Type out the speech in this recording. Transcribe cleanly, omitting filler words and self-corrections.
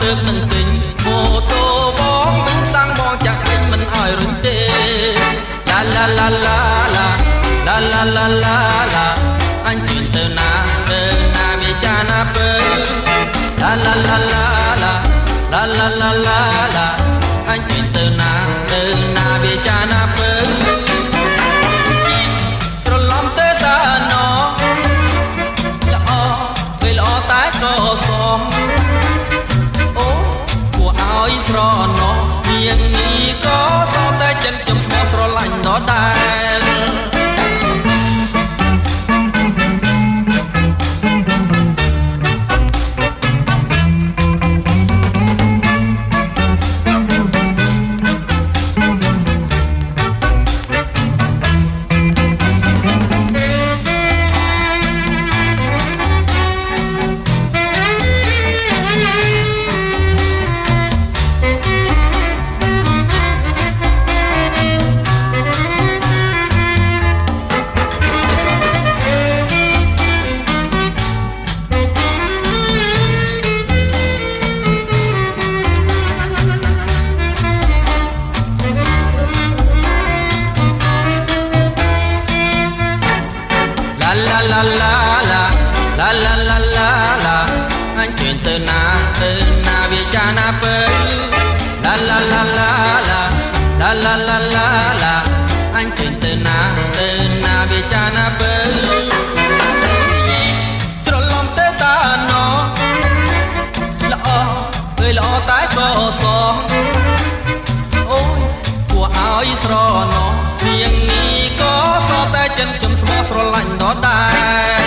ទើបនឹងទិញម៉ូតូបងមិនសាំងបងចាក់ពេញមិនអោយរុញទេឡាឡាឡាឡាឡាឡាឡាឡាឡាឡាអញជឿទៅណាវាចាណាពើឡាឡាឡាឡាឡាឡាឡាឡាឡាឡាអញជឿទៅណាវាចាណាពើត្រឡំទៅតាណោល្អពេលល្អតែក៏សមអូគួរឲ្យស្រណោះនាងនេះក៏សោតែចិនចំស្មោះស្រឡាញ់ដដែលឡាឡាឡាឡាឡាឡាឡាឡាឡាអញជឿទៅណាវាចាណាពើឡាឡាឡាឡាឡាឡាឡាឡាឡាឡាអញជឿទៅណាវាចាណាពើត្រឡំទៅតាណោល្អល្អតែក៏សអូយគួរឲ្យស្រណោះនាងនេះក៏សតែចិនចំស្មោះស្រឡាញ់ដដែល